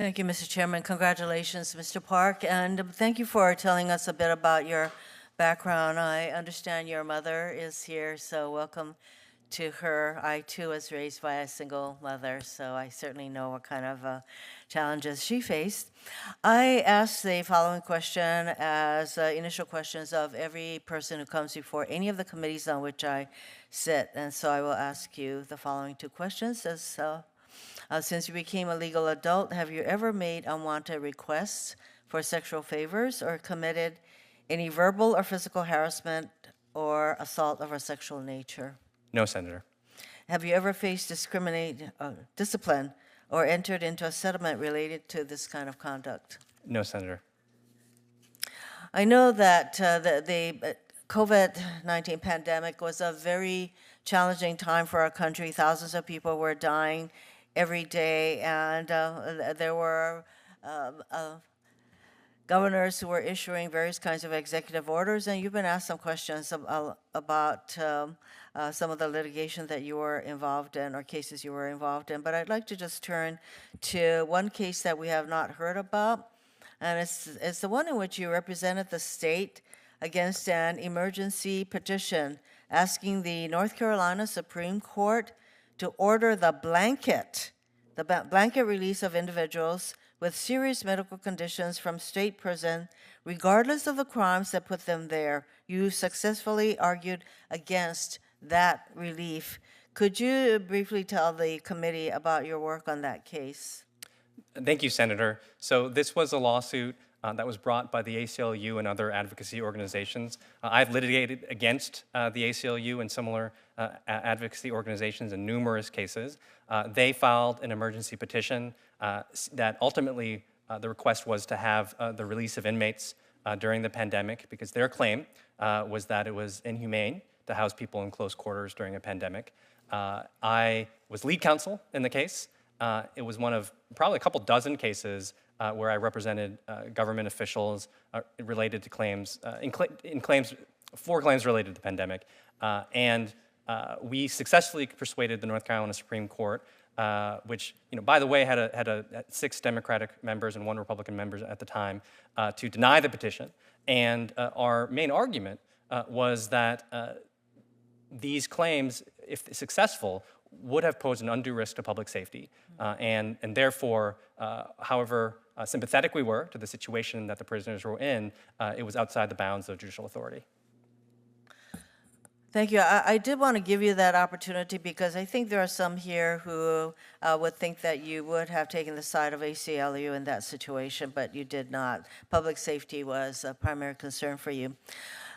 Thank you, Mr. Chairman. Congratulations, Mr. Park, and thank you for telling us a bit about your background. I understand your mother is here, so welcome to her. I, too, was raised by a single mother, so I certainly know what kind of challenges she faced. I asked the following question as initial questions of every person who comes before any of the committees on which I sit, and so I will ask you the following two questions. Since you became a legal adult, have you ever made unwanted requests for sexual favors or committed any verbal or physical harassment or assault of a sexual nature? No, Senator. Have you ever faced discipline or entered into a settlement related to this kind of conduct? No, Senator. I know that the COVID-19 pandemic was a very challenging time for our country. Thousands of people were dying every day, and there were governors who were issuing various kinds of executive orders, and you've been asked some questions about some of the litigation that you were involved in or cases you were involved in. But I'd like to just turn to one case that we have not heard about, and it's the one in which you represented the state against an emergency petition asking the North Carolina Supreme Court to order the blanket release of individuals with serious medical conditions from state prison, regardless of the crimes that put them there. You successfully argued against that relief. Could you briefly tell the committee about your work on that case? Thank you, Senator. So this was a lawsuit that was brought by the ACLU and other advocacy organizations. I've litigated against the ACLU and similar advocacy organizations in numerous cases. They filed an emergency petition that ultimately the request was to have the release of inmates during the pandemic because their claim was that it was inhumane to house people in close quarters during a pandemic. I was lead counsel in the case. It was one of probably a couple dozen cases where I represented government officials related to claims, four claims related to the pandemic. And we successfully persuaded the North Carolina Supreme Court, which, by the way, had 6 Democratic members and 1 Republican member at the time, to deny the petition. And our main argument was that these claims, if successful, would have posed an undue risk to public safety. And therefore, however sympathetic we were to the situation that the prisoners were in, it was outside the bounds of judicial authority. Thank you. I did want to give you that opportunity because I think there are some here who would think that you would have taken the side of ACLU in that situation, but you did not. Public safety was a primary concern for you.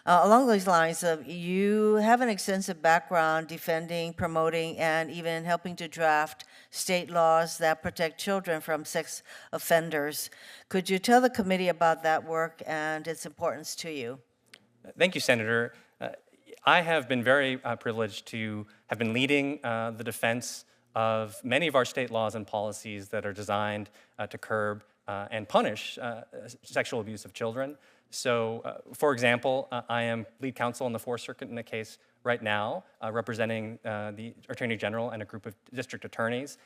Along those lines, you have an extensive background defending, promoting, and even helping to draft state laws that protect children from sex offenders. Could you tell the committee about that work and its importance to you? Thank you, Senator. I have been very privileged to have been leading the defense of many of our state laws and policies that are designed to curb and punish sexual abuse of children. So, for example, I am lead counsel in the Fourth Circuit in a case right now, representing the Attorney General and a group of district attorneys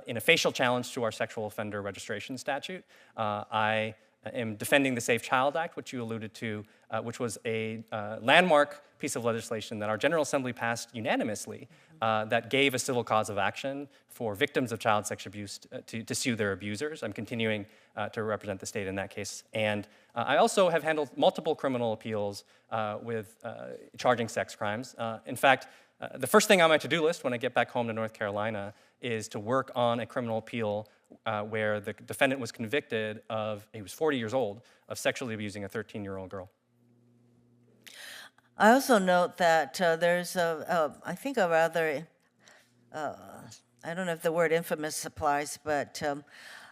in a facial challenge to our sexual offender registration statute. I am defending the Safe Child Act, which you alluded to, which was a landmark piece of legislation that our General Assembly passed unanimously that gave a civil cause of action for victims of child sex abuse to sue their abusers. I'm continuing to represent the state in that case. And I also have handled multiple criminal appeals with charging sex crimes. In fact, the first thing on my to-do list when I get back home to North Carolina is to work on a criminal appeal where the defendant was convicted of, he was 40 years old, of sexually abusing a 13-year-old girl. I also note that there's I think a rather, I don't know if the word infamous applies, but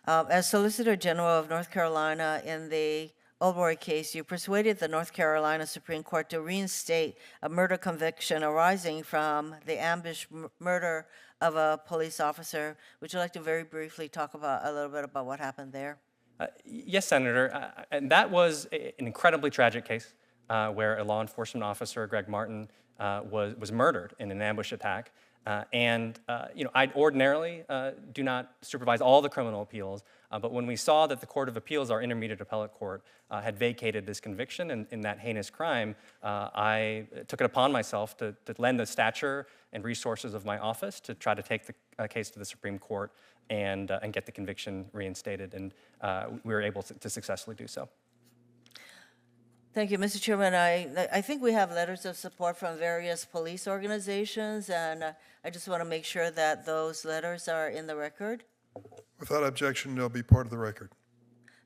as Solicitor General of North Carolina in the Oldbury case, you persuaded the North Carolina Supreme Court to reinstate a murder conviction arising from the ambush murder of a police officer. Would you like to very briefly talk about a little bit about what happened there? Yes, Senator. And that was an incredibly tragic case where a law enforcement officer, Greg Martin, was murdered in an ambush attack. I ordinarily do not supervise all the criminal appeals, but when we saw that the Court of Appeals, our intermediate appellate court, had vacated this conviction in that heinous crime, I took it upon myself to lend the stature and resources of my office to try to take the case to the Supreme Court and get the conviction reinstated, and we were able to successfully do so. Thank you, Mr. Chairman. I think we have letters of support from various police organizations, and I just want to make sure that those letters are in the record. Without objection, they'll be part of the record.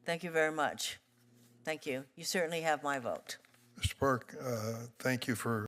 Thank you very much. Thank you. You certainly have my vote. Mr. Park, thank you for